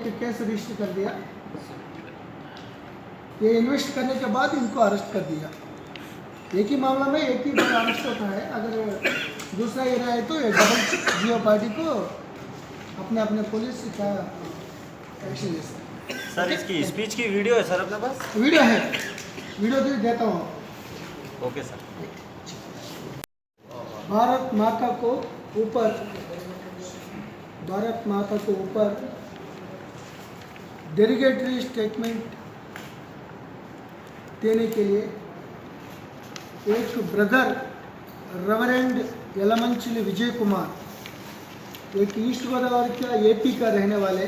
एक case register कर दिया। ये इन्वेस्ट करने के बाद इनको अरेस्ट कर दिया। एक ही मामला में एक ही बार अरेस्ट होता है, अगर दूसरा एरिया है तो ये डबल जियो पार्टी को अपने अपने पुलिस का एक्शन ले सकते हैं। सर इसकी स्पीच की वीडियो है सर अपने पास? वीडियो है, वीडियो भी देता हूँ। Okay sir. भारत माता को ऊपर, भारत माता को ऊपर डेरिगेटरी स्टेटमेंट देने के लिए एक ब्रदर रेवरेंड यलमंचिली विजय कुमार, एक ईस्ट गोदावरी का एपी का रहने वाले,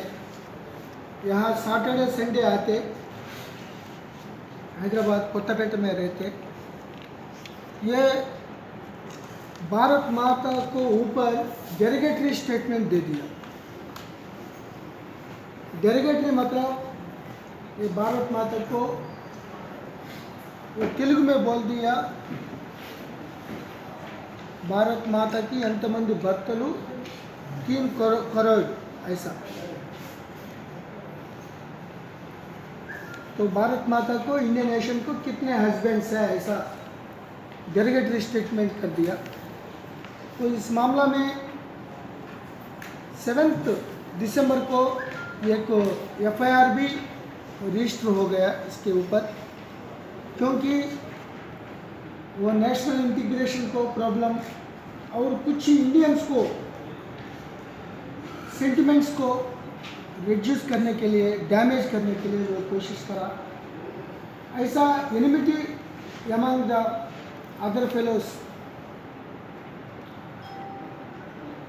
यहाँ सैटरडे संडे आते, हैदराबाद कोत्तापेट में रहते। ये भारत माता को ऊपर डेरिगेटरी स्टेटमेंट दे दिया। डेरिगेटरी मतलब ये भारत माता को तेलुगु में बोल दिया, भारत माता की ఎంతమంది భర్తలు 3 करोड़ ऐसा। तो भारत माता को, इंडियन नेशन को कितने हस्बैंड्स है ऐसा डेरिगेटरी स्टेटमेंट कर दिया। तो इस मामला में 7 दिसंबर को एक एफआईआर भी रजिस्टर हो गया इसके ऊपर, क्योंकि वो नेशनल इंटीग्रेशन को प्रॉब्लम और कुछ इंडियंस को सेंटिमेंट्स को रिड्यूस करने के लिए, डैमेज करने के लिए वो कोशिश करा। ऐसा enmity among the other fellows,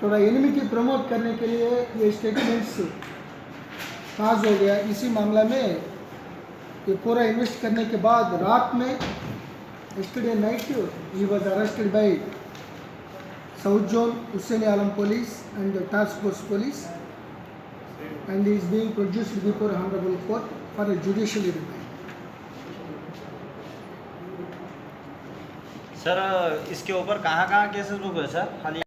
थोड़ा एनिमिटी प्रमोट करने के लिए ये स्टेटमेंट्स पास हो गया। इसी मामला में ये पूरा इन्वेस्ट करने के बाद रात में yesterday night he was arrested by South Zone Hussain Alam Police and the Task Force Police, and he is being produced before Honorable Court for a judicial remand. Sir इसके ऊपर कहाँ केसेस बुक है sir हाल